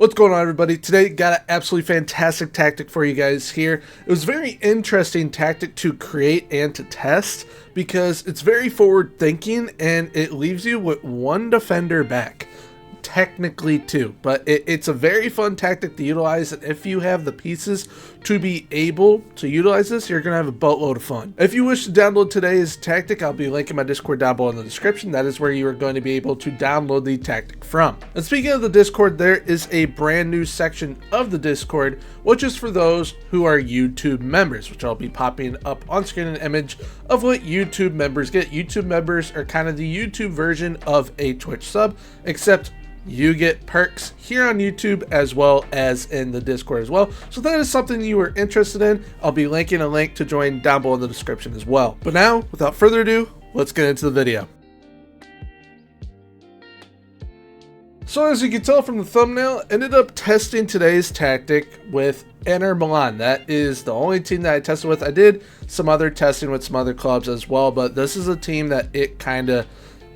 What's going on, everybody? Today got an absolutely fantastic tactic for you guys here. It was a very interesting tactic to create and to test because it's very forward thinking and it leaves you with one defender back. Technically two, but it's a very fun tactic to utilize, and if you have the pieces to be able to utilize this, you're gonna have a boatload of fun. If you wish to download today's tactic, I'll be linking my Discord down below in the description. That is where you are going to be able to download the tactic from. And speaking of the Discord, there is a brand new section of the Discord which is for those who are YouTube members, which I'll be popping up on screen an image of what YouTube members get. YouTube members are kind of the YouTube version of a Twitch sub, except you get perks here on YouTube as well as in the Discord as well. So that is something you are interested in. I'll be linking a link to join down below in the description as well. But now, without further ado, let's get into the video. So as you can tell from the thumbnail, I ended up testing today's tactic with Inter Milan. That is the only team that I tested with. I did some other testing with some other clubs as well, but this is a team that it kind of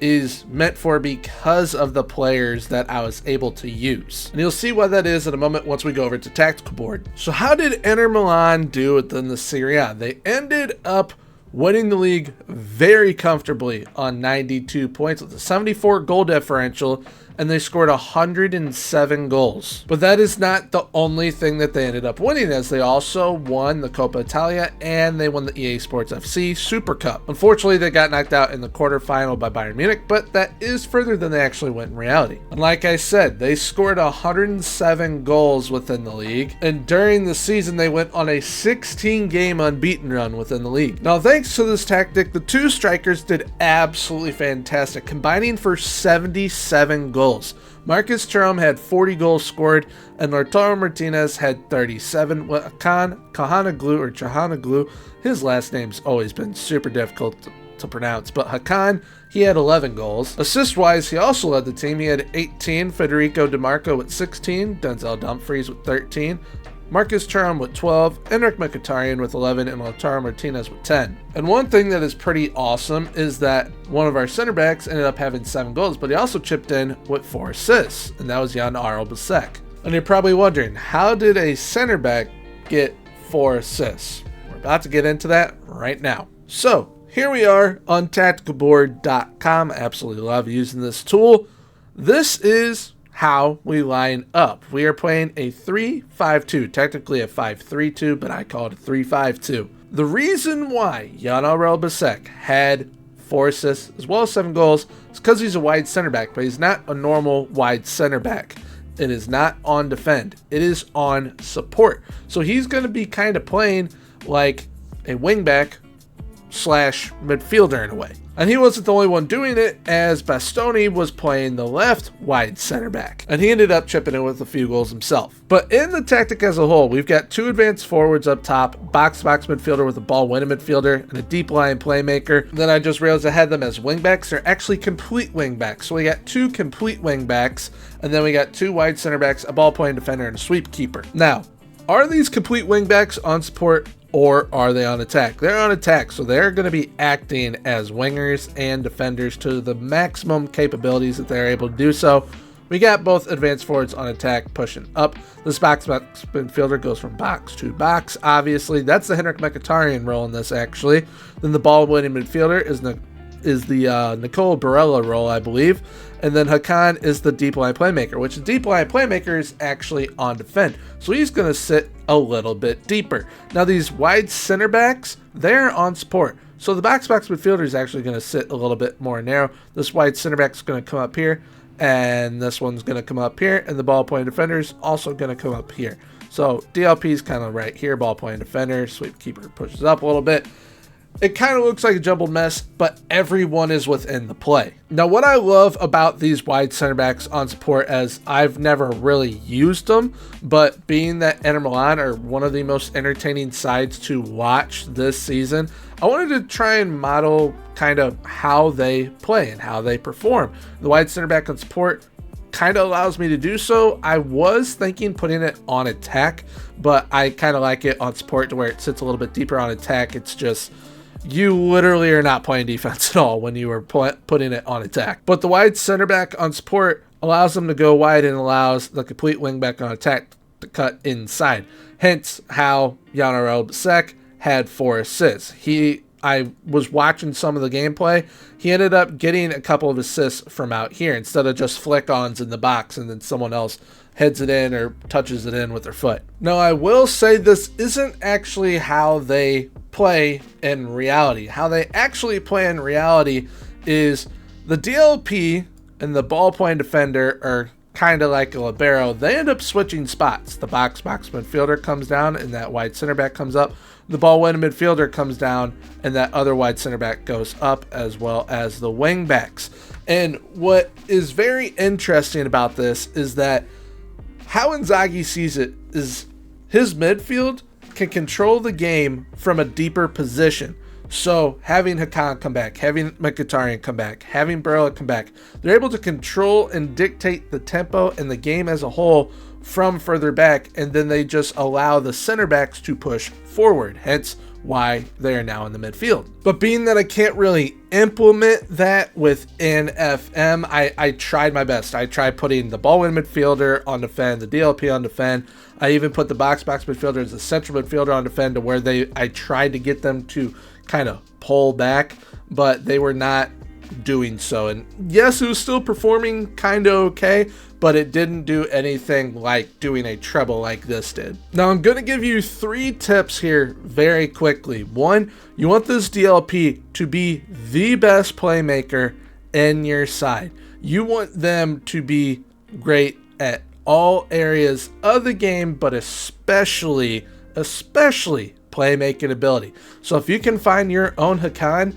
is meant for because of the players that I was able to use. And you'll see why that is in a moment once we go over to tactical board. So how did Inter Milan do within the Serie A? They ended up winning the league very comfortably on 92 points with a 74 goal differential, and they scored 107 goals. But that is not the only thing that they ended up winning, as they also won the Coppa Italia and they won the EA Sports FC Super Cup. Unfortunately, they got knocked out in the quarterfinal by Bayern Munich, but that is further than they actually went in reality. And like I said, they scored 107 goals within the league, and during the season, they went on a 16-game unbeaten run within the league. Now, thanks to this tactic, the two strikers did absolutely fantastic, combining for 77 goals. Marcus Thuram had 40 goals scored, and Lautaro Martinez had 37. Chahanoglu, his last name's always been super difficult to pronounce, but Hakan, he had 11 goals. Assist-wise, he also led the team. He had 18, Federico DiMarco with 16, Denzel Dumfries with 13, Marcus Thuram with 12, Henrik Mkhitaryan with 11, and Lautaro Martinez with 10. And one thing that is pretty awesome is that one of our center backs ended up having 7 goals, but he also chipped in with 4 assists, and that was Jan Arlbasek. And you're probably wondering, how did a center back get 4 assists? We're about to get into that right now. So here we are on tacticalboard.com. I absolutely love using this tool. This is how we line up. We are playing a 3-5-2, technically a 5-3-2, but I call it a 3-5-2. The reason why Jan Arlbasek had 4 assists as well as 7 goals is because he's a wide center back, but he's not a normal wide center back. It is not on defend. It is on support. So he's going to be kind of playing like a wingback slash midfielder in a way. And he wasn't the only one doing it, as Bastoni was playing the left wide center back, and he ended up chipping in with a few goals himself. But in the tactic as a whole, we've got 2 advanced forwards up top, box-to-box midfielder with a ball-winning midfielder, and a deep line playmaker. And then I just realized I had them as wingbacks. They're actually complete wingbacks. So we got 2 complete wingbacks, and then we got 2 wide center backs, a ball-playing defender, and a sweep keeper. Now, are these complete wingbacks on support, or are they on attack? They're on attack, so they're going to be acting as wingers and defenders to the maximum capabilities that they're able to do so. We got both advanced forwards on attack pushing up. This box-to-box midfielder goes from box to box. Obviously, that's the Henrik Mkhitaryan role in this, actually. Then the ball-winning midfielder is the Nicole Barella role, I believe. And then Hakan is the deep line playmaker, which the deep line playmaker is actually on defend. So he's going to sit a little bit deeper. Now these wide center backs, they're on support. So the box-to-box midfielder is actually going to sit a little bit more narrow. This wide center back is going to come up here, and this one's going to come up here, and the ball-playing defender is also going to come up here. So DLP is kind of right here, ball-playing defender, sweep keeper pushes up a little bit. It kind of looks like a jumbled mess, but everyone is within the play. Now, what I love about these wide center backs on support, as I've never really used them, but being that Inter Milan are one of the most entertaining sides to watch this season, I wanted to try and model kind of how they play and how they perform. The wide center back on support kind of allows me to do so. I was thinking putting it on attack, but I kind of like it on support to where it sits a little bit deeper. On attack, it's just, you literally are not playing defense at all when you are putting it on attack. But the wide center back on support allows them to go wide and allows the complete wingback on attack to cut inside. Hence how Yanaro Bisek had 4 assists. I was watching some of the gameplay. He ended up getting a couple of assists from out here instead of just flick-ons in the box and then someone else heads it in or touches it in with their foot. Now, I will say this isn't actually how they play in reality. How they actually play in reality is the DLP and the ball-playing defender are kind of like a libero. They end up switching spots. The box midfielder comes down and that wide center back comes up. The ball-winning midfielder comes down and that other wide center back goes up, as well as the wing backs. And what is very interesting about this is that how Inzaghi sees it is his midfield can control the game from a deeper position. So having Hakan come back, having Mkhitaryan come back, having Barella come back, they're able to control and dictate the tempo and the game as a whole from further back, and then they just allow the center backs to push forward, hence why they are now in the midfield. But being that I can't really implement that within FM, I tried my best. I tried putting the ball-winning midfielder on defend, the DLP on defend. I even put the box midfielder as a central midfielder on defend, to where I tried to get them to kind of pull back, but they were not doing so. And yes, it was still performing kind of okay, but it didn't do anything like doing a treble like this did. Now, I'm going to give you 3 tips here very quickly. 1, you want this DLP to be the best playmaker in your side. You want them to be great at all areas of the game, but especially playmaking ability. So if you can find your own Hakan,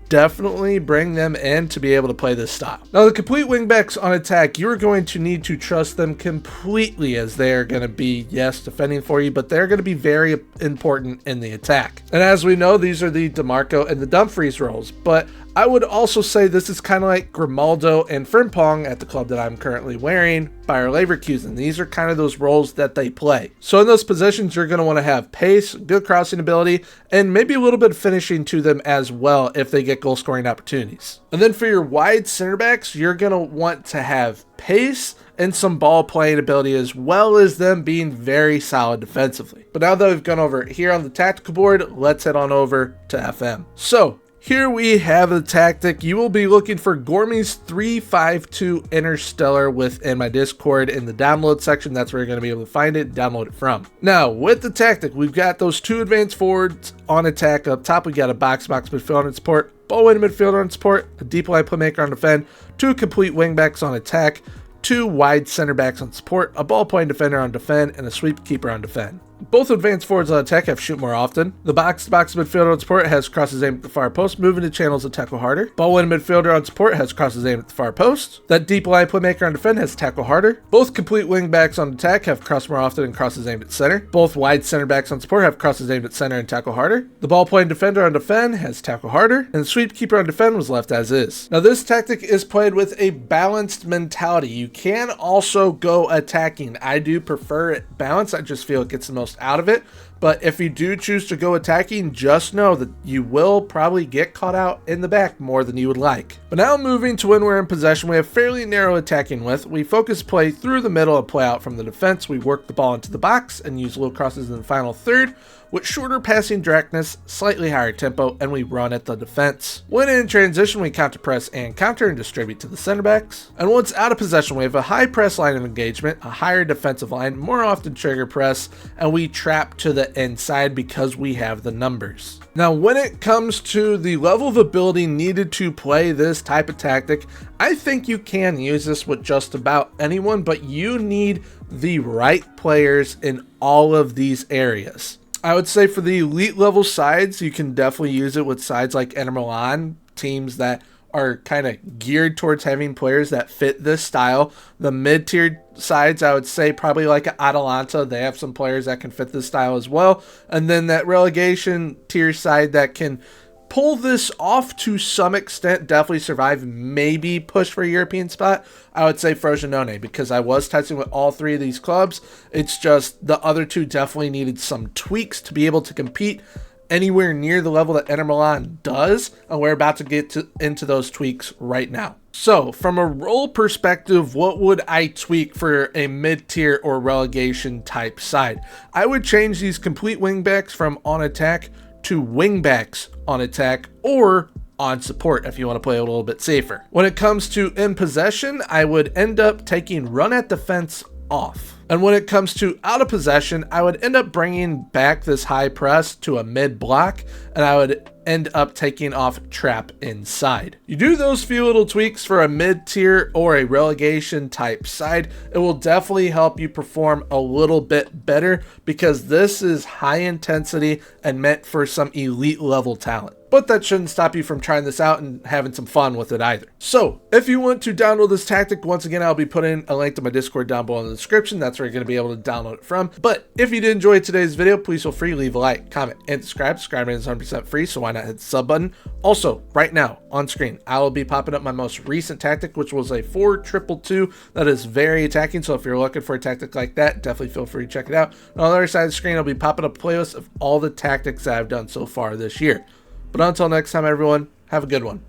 definitely bring them in to be able to play this style. Now, the complete wingbacks on attack, you're going to need to trust them completely, as they are going to be, yes, defending for you, but they're going to be very important in the attack. And as we know, these are the DeMarco and the Dumfries roles, but I would also say this is kind of like Grimaldo and Frimpong at the club that I'm currently wearing, Bayer Leverkusen. These are kind of those roles that they play. So in those positions, you're going to want to have pace, good crossing ability, and maybe a little bit of finishing to them as well if they get goal scoring opportunities. And then for your wide center backs, you're going to want to have pace and some ball playing ability, as well as them being very solid defensively. But now that we've gone over here on the tactical board, let's head on over to FM. So here we have the tactic. You will be looking for Gormy's 352 Interstellar within my Discord in the download section. That's where you're going to be able to find it and download it from. Now, with the tactic, we've got those 2 advanced forwards on attack. Up top, we got a box midfielder on support, ball-winning midfielder on support, a deep line playmaker on defend, 2 complete wingbacks on attack, 2 wide center backs on support, a ball-playing defender on defend, and a sweep keeper on defend. Both advanced forwards on attack have shoot more often. The box-to-box midfielder on support has crosses aimed at the far post, moving to channels to tackle harder. Ball-winning midfielder on support has crosses aimed at the far post. That deep line playmaker on defend has tackle harder. Both complete wing backs on attack have cross more often and crosses aimed at center. Both wide center backs on support have crosses aimed at center and tackle harder. The ball-playing defender on defend has tackle harder, and the sweep keeper on defend was left as is. Now, this tactic is played with a balanced mentality. You can also go attacking. I do prefer it balanced. I just feel it gets the most out of it. But if you do choose to go attacking, just know that you will probably get caught out in the back more than you would like. But now, moving to when we're in possession, we have fairly narrow attacking width. We focus play through the middle and play out from the defense. We work the ball into the box and use low crosses in the final third with shorter passing directness, slightly higher tempo, and we run at the defense. When in transition, we counter press and counter and distribute to the center backs. And once out of possession, we have a high press line of engagement, a higher defensive line, more often trigger press, and we trap to the inside because we have the numbers. Now, when it comes to the level of ability needed to play this type of tactic, I think you can use this with just about anyone, but you need the right players in all of these areas. I would say for the elite level sides, you can definitely use it with sides like Inter Milan, teams that are kind of geared towards having players that fit this style. The mid-tier sides, I would say probably like Atalanta, they have some players that can fit this style as well. And then that relegation tier side that can pull this off to some extent, definitely survive, maybe push for a European spot, I would say Frosinone, because I was testing with all 3 of these clubs. It's just the other 2 definitely needed some tweaks to be able to compete anywhere near the level that Inter Milan does, and we're about to get into those tweaks right now. So, from a role perspective, what would I tweak for a mid-tier or relegation type side? I would change these complete wingbacks from on attack to wingbacks on attack, or on support if you want to play a little bit safer. When it comes to in possession, I would end up taking run at defense off. And when it comes to out of possession, I would end up bringing back this high press to a mid block, and I would end up taking off trap inside. You do those few little tweaks for a mid-tier or a relegation type side, it will definitely help you perform a little bit better, because this is high intensity and meant for some elite level talent. But that shouldn't stop you from trying this out and having some fun with it either. So, if you want to download this tactic, once again, I'll be putting a link to my Discord down below in the description. That's where you're going to be able to download it from. But if you did enjoy today's video, please feel free to leave a like, comment, and subscribe. Subscribing is 100% free, so why not hit the sub button? Also, right now on screen, I will be popping up my most recent tactic, which was a 4-2-2 that is very attacking. So if you're looking for a tactic like that, definitely feel free to check it out. And on the other side of the screen, I'll be popping up a playlist of all the tactics that I've done so far this year. But until next time, everyone, have a good one.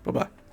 Bye-bye.